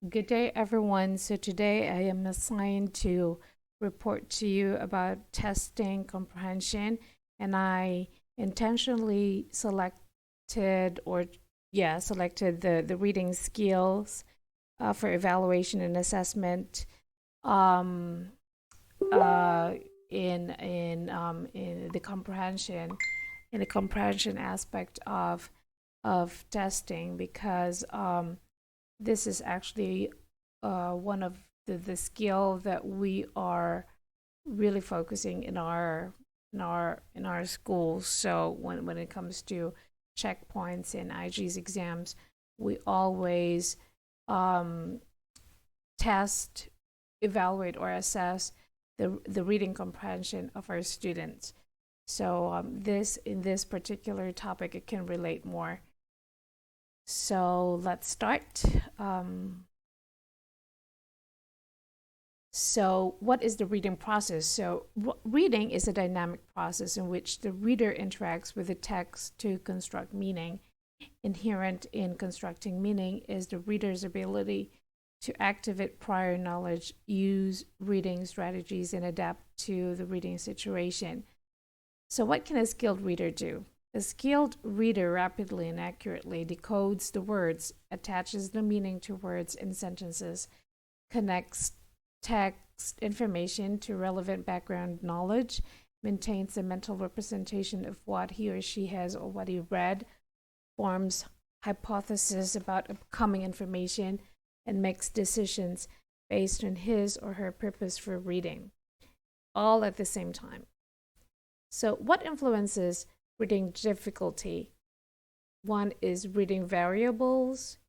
Good day, everyone. So today I am assigned to report to you about testing comprehension, and I intentionally selected the reading skills for evaluation and assessment um, uh, in the comprehension aspect of testing because this is actually one of the skill that we are really focusing in our schools. So when it comes to checkpoints and IG's exams, we always um, test, evaluate, or assess the reading comprehension of our students. So this in this particular topic, it can relate more. So let's start. So what is the reading process? So reading is a dynamic process in which the reader interacts with the text to construct meaning. Inherent in constructing meaning is the reader's ability to activate prior knowledge, use reading strategies, and adapt to the reading situation. So what can a skilled reader do? A skilled reader rapidly and accurately decodes the words, attaches the meaning to words and sentences, connects text information to relevant background knowledge, maintains a mental representation of what he or she has already read, forms hypotheses about upcoming information, and makes decisions based on his or her purpose for reading, all at the same time. So, what influences reading difficulty? One is reading variables.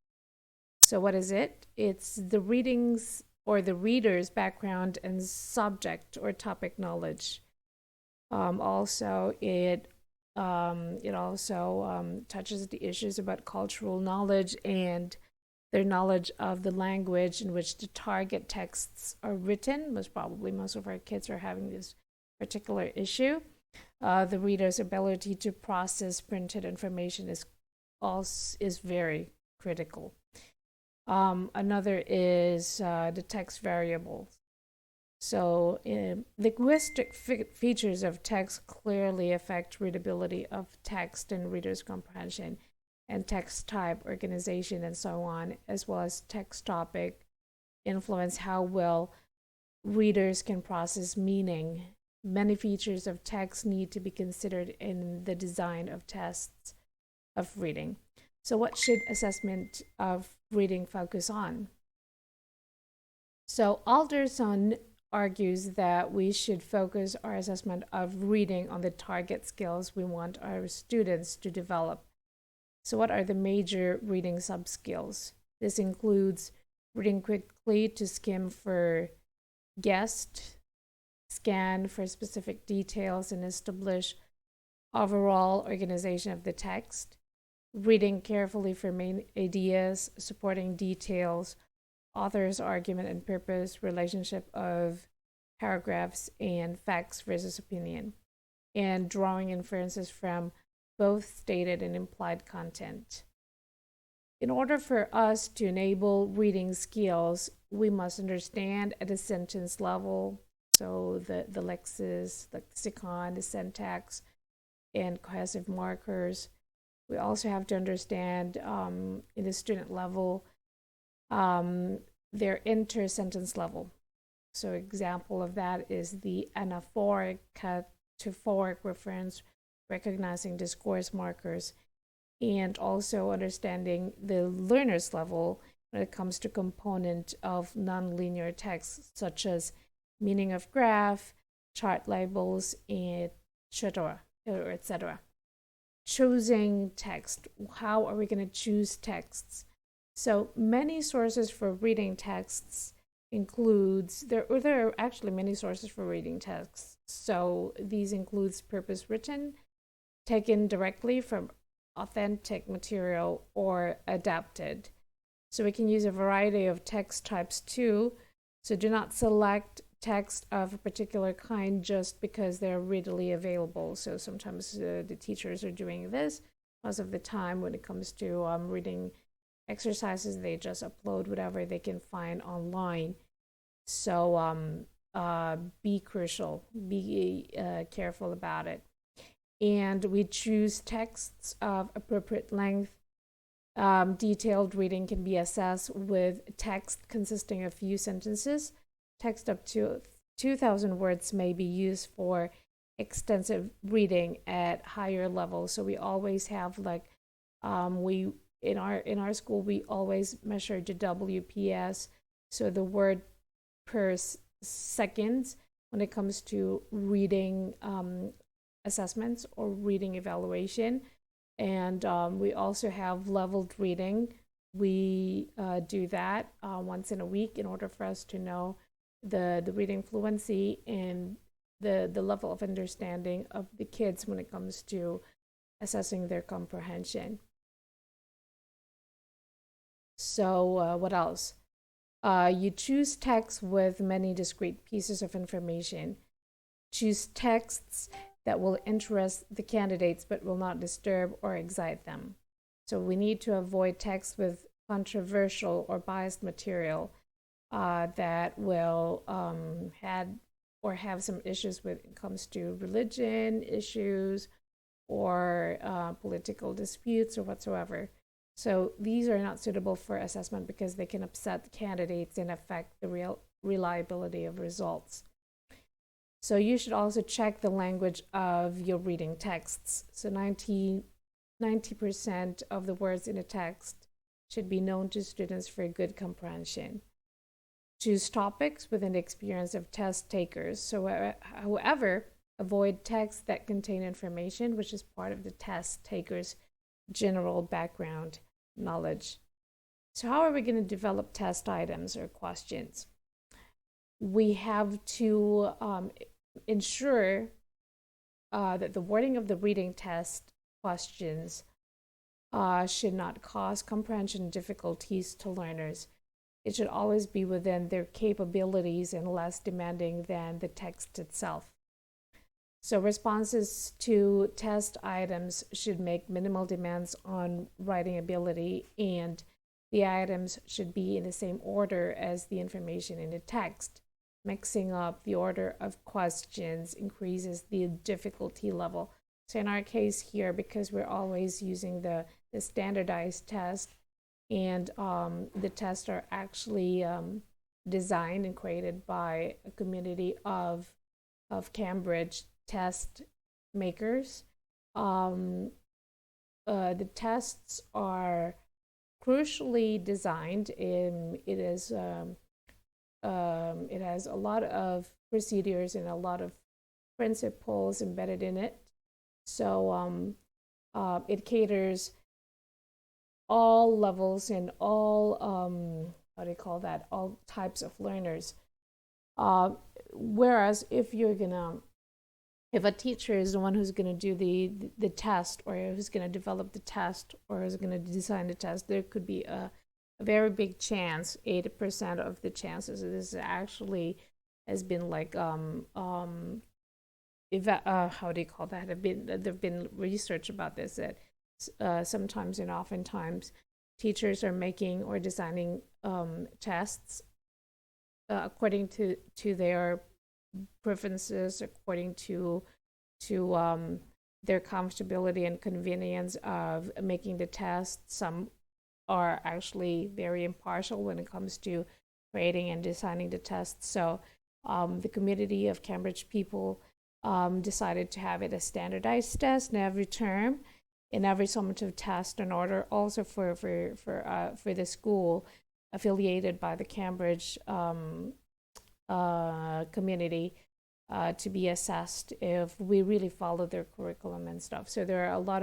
So, what is it? It's the readings or the reader's background and subject or topic knowledge. It also touches the issues about cultural knowledge and their knowledge of the language in which the target texts are written. Most of our kids are having this particular issue. The reader's ability to process printed information is very critical. Another is the text variables. So, linguistic features of text clearly affect readability of text and reader's comprehension, and text type, organization, and so on, as well as text topic, influence how well readers can process meaning. Many features of text need to be considered in the design of tests of reading. So, what should assessment of reading focus on? So, Alderson argues that we should focus our assessment of reading on the target skills we want our students to develop. So, what are the major reading sub-skills? This includes reading quickly to skim for guessed, scan for specific details, and establish overall organization of the text, reading carefully for main ideas, supporting details, author's argument and purpose, relationship of paragraphs, and facts versus opinion, and drawing inferences from both stated and implied content. In order for us to enable reading skills, we must understand at a sentence level, so the lexicon, the syntax, and cohesive markers. We also have to understand in the student level their inter-sentence level. So example of that is the anaphoric, cataphoric reference, recognizing discourse markers, and also understanding the learner's level when it comes to component of nonlinear text, such as meaning of graph, chart labels, etc. Choosing text. How are we going to choose texts? So many sources for reading texts there are actually many sources for reading texts. So these includes purpose written, taken directly from authentic material, or adapted. So we can use a variety of text types too. So do not select text of a particular kind just because they're readily available. So sometimes the teachers are doing this. Most of the time when it comes to reading exercises, they just upload whatever they can find online. So be crucial, be careful about it. And we choose texts of appropriate length. Detailed reading can be assessed with text consisting of few sentences. Text up to 2,000 words may be used for extensive reading at higher levels. So we always have like we in our school we always measure the WPS, so the word per second when it comes to reading assessments or reading evaluation. And we also have leveled reading. We do that once in a week in order for us to know the reading fluency and the level of understanding of the kids when it comes to assessing their comprehension. So what else? You choose text with many discrete pieces of information. Choose texts that will interest the candidates but will not disturb or excite them. So we need to avoid texts with controversial or biased material that will have some issues when it comes to religion issues or political disputes or whatsoever. So these are not suitable for assessment because they can upset the candidates and affect the reliability of results. So you should also check the language of your reading texts. So 90% of the words in a text should be known to students for good comprehension. Choose topics within the experience of test takers. So however, avoid texts that contain information which is part of the test taker's general background knowledge. So how are we going to develop test items or questions? We have to ensure that the wording of the reading test questions should not cause comprehension difficulties to learners. It should always be within their capabilities and less demanding than the text itself. So responses to test items should make minimal demands on writing ability, and the items should be in the same order as the information in the text. Mixing up the order of questions increases the difficulty level. So in our case here, because we're always using the standardized test, and the tests are actually designed and created by a community of Cambridge test makers. The tests are crucially designed. It has a lot of procedures and a lot of principles embedded in it. So it caters all levels and all all types of learners. Whereas if a teacher is the one who's going to do the test, or who's going to develop the test, or who's going to design the test, there could be a very big chance, 80% of the chances, this actually has been like there've been research about this, that sometimes and oftentimes teachers are making or designing tests according to their preferences, according to their comfortability and convenience of making the test. Some are actually very impartial when it comes to creating and designing the test. So the community of Cambridge people decided to have it a standardized test in every term, in every summative test, in order also for the school affiliated by the Cambridge community to be assessed if we really follow their curriculum and stuff. So there are a lot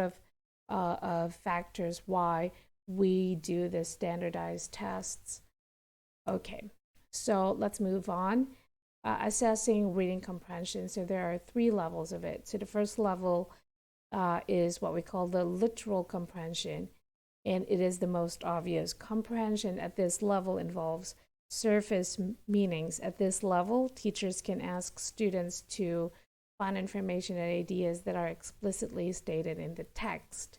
of factors why we do the standardized tests. Okay, so let's move on. Assessing reading comprehension. So there are 3 levels of it. So the first level is what we call the literal comprehension, and it is the most obvious. Comprehension at this level involves surface meanings. At this level, teachers can ask students to find information and ideas that are explicitly stated in the text.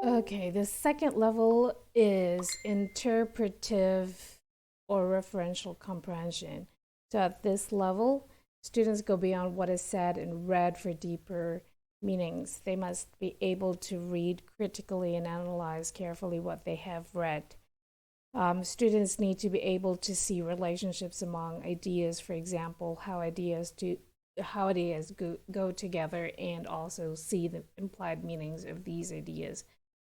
Okay, the second level is interpretive or referential comprehension. So at this level, students go beyond what is said and read for deeper meanings. They must be able to read critically and analyze carefully what they have read. Students need to be able to see relationships among ideas, for example, how ideas go together, and also see the implied meanings of these ideas.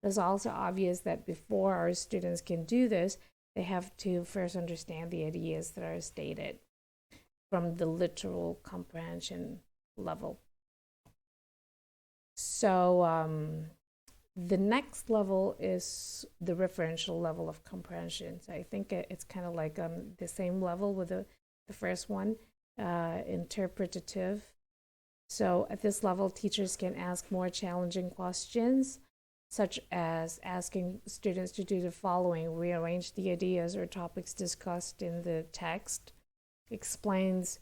It's also obvious that before our students can do this, they have to first understand the ideas that are stated from the literal comprehension level. So the next level is the referential level of comprehension. So I think it's kind of like the same level with the first one, interpretative. So at this level, teachers can ask more challenging questions, such as asking students to do the following: rearrange the ideas or topics discussed in the text, explains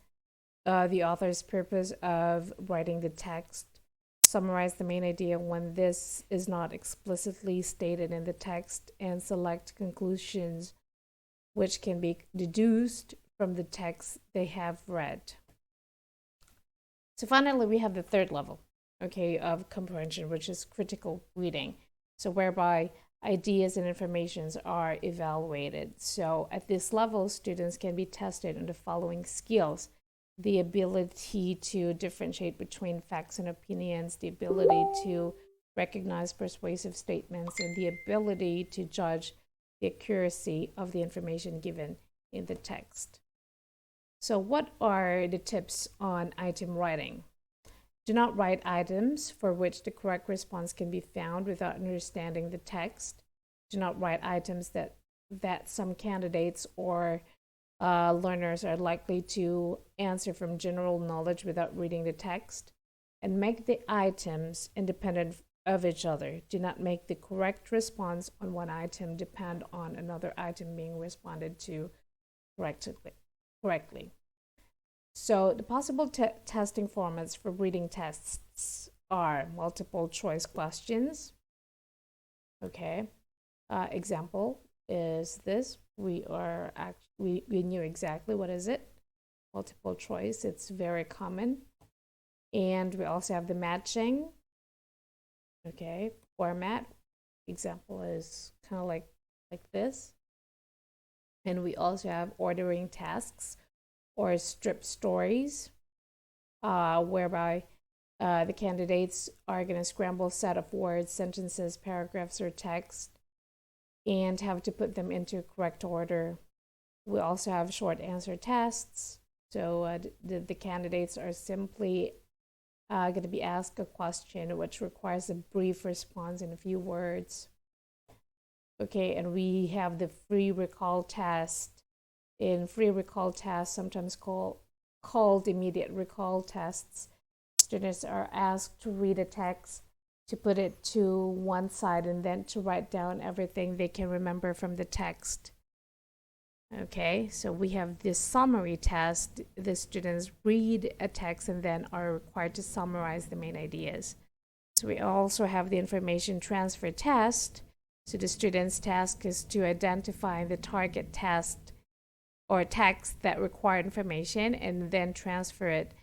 the author's purpose of writing the text, summarize the main idea when this is not explicitly stated in the text, and select conclusions which can be deduced from the text they have read. So finally, we have the third level, okay, of comprehension, which is critical reading. So whereby ideas and informations are evaluated. So at this level, students can be tested on the following skills: the ability to differentiate between facts and opinions, the ability to recognize persuasive statements, and the ability to judge the accuracy of the information given in the text. So what are the tips on item writing? Do not write items for which the correct response can be found without understanding the text. Do not write items that some candidates or learners are likely to answer from general knowledge without reading the text. And make the items independent of each other. Do not make the correct response on one item depend on another item being responded to correctly. So the possible testing formats for reading tests are multiple choice questions. Okay, example is this. We knew exactly what is it. Multiple choice, it's very common. And we also have the matching. Okay, format. Example is kind of like this. And we also have ordering tasks or strip stories, whereby the candidates are going to scramble a set of words, sentences, paragraphs, or text, and have to put them into correct order. We also have short answer tests. So the candidates are simply going to be asked a question which requires a brief response in a few words. Okay, and we have the free recall test. In free recall tests, sometimes called immediate recall tests, students are asked to read a text, to put it to one side, and then to write down everything they can remember from the text. Okay, so we have this summary test. The students read a text and then are required to summarize the main ideas. So we also have the information transfer test. So the student's task is to identify the target text or text that require information and then transfer it,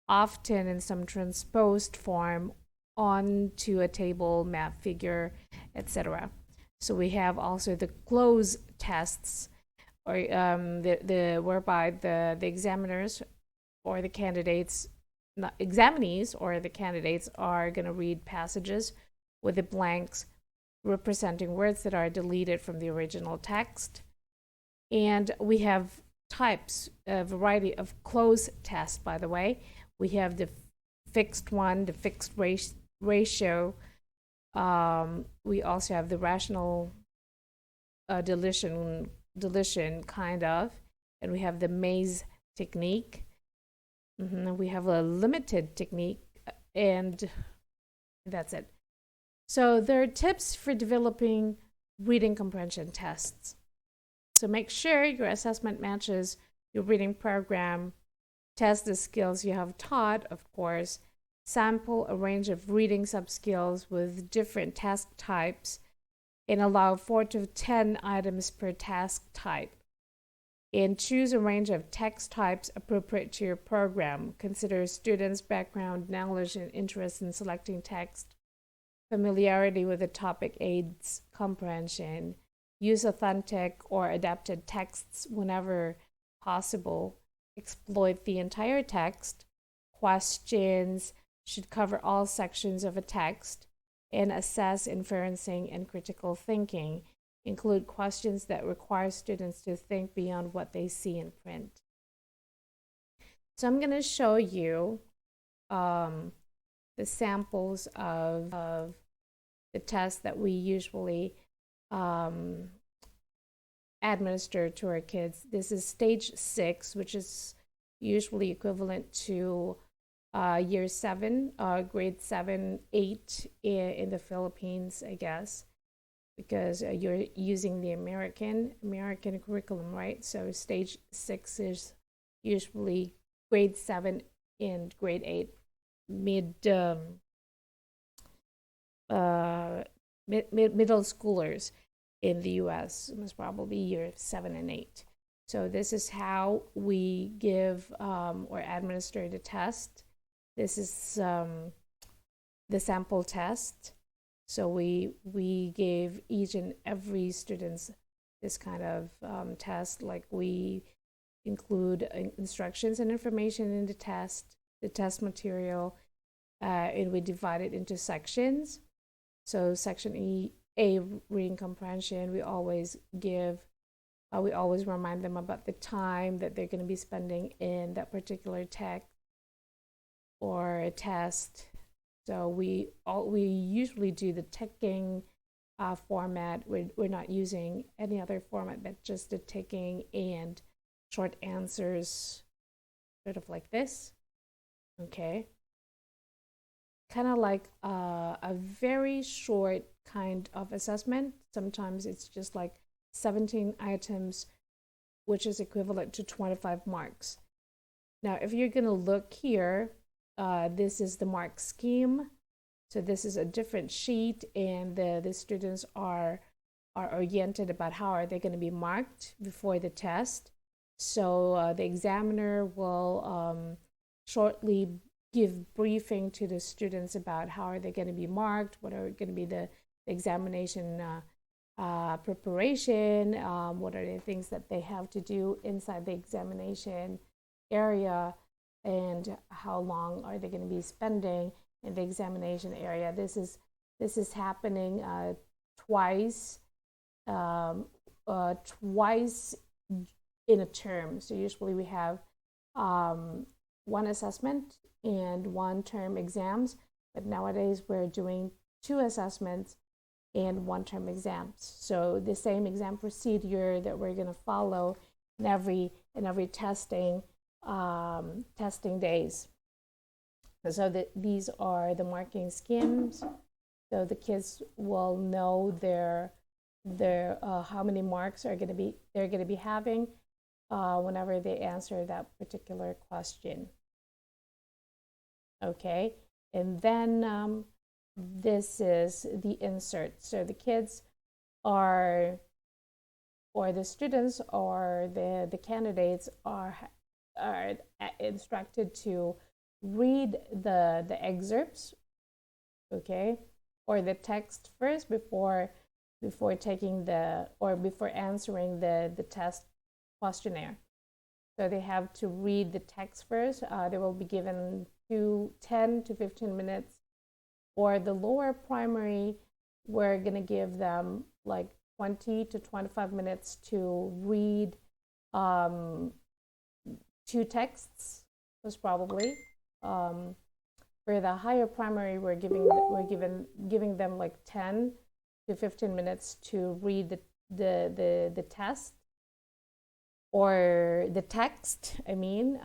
often in some transposed form, onto a table, map, figure, etc. So we have also the close tests, or whereby the examiners or the candidates, examinees or the candidates are going to read passages with the blanks representing words that are deleted from the original text. And we have types, a variety of close tests, by the way. We have the fixed one, the fixed ratio. We also have the rational deletion kind of, and we have the maze technique. We have a limited technique, and that's it. So there are tips for developing reading comprehension tests. So make sure your assessment matches your reading program. Test the skills you have taught, of course, sample a range of reading subskills with different task types, and allow 4 to 10 items per task type. And choose a range of text types appropriate to your program. Consider students' background, knowledge, and interest in selecting text. Familiarity with the topic aids comprehension. Use authentic or adapted texts whenever possible. Exploit the entire text. Questions should cover all sections of a text. And assess inferencing and critical thinking. Include questions that require students to think beyond what they see in print. So I'm going to show you the samples of the tests that we usually administer to our kids. This is stage 6, which is usually equivalent to year 7, grade 7, 8 in the Philippines, I guess, because you're using the American curriculum, right? So stage 6 is usually grade 7 and grade 8, middle schoolers in the US, most probably year 7 and 8. So this is how we give or administer the test. This is the sample test. So we gave each and every students this kind of test. Like, we include instructions and information in the test material, and we divide it into sections. So section A, reading comprehension, we always remind them about the time that they're going to be spending in that particular text or test. So we usually do the ticking format. We're not using any other format but just the ticking and short answers, sort of like this. Okay. Kind of like a very short kind of assessment. Sometimes it's just like 17 items, which is equivalent to 25 marks. Now, if you're going to look here, this is the mark scheme. So this is a different sheet, and the students are oriented about how are they going to be marked before the test. So the examiner will shortly give briefing to the students about how are they going to be marked, what are going to be the examination preparation, what are the things that they have to do inside the examination area, and how long are they going to be spending in the examination area. This is happening twice in a term. So usually we have one assessment and one term exams, but nowadays we're doing 2 assessments and 1 term exams. So the same exam procedure that we're going to follow in every testing days. So these are the marking schemes. So the kids will know their how many marks they're going to be having whenever they answer that particular question. Okay, and then this is the insert. So the kids are, or the students or the candidates are instructed to read the excerpts, okay, or the text first before taking before answering the test questionnaire. So they have to read the text first. They will be given 10 to 15 minutes. Or the lower primary, we're going to give them like 20 to 25 minutes to read 2 texts, most probably. For the higher primary, we're giving them like 10 to 15 minutes to read the test or the text. I mean,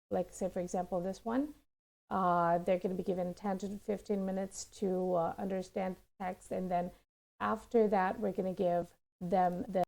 like say for example this one, they're going to be given 10 to 15 minutes to understand text, and then after that we're going to give them the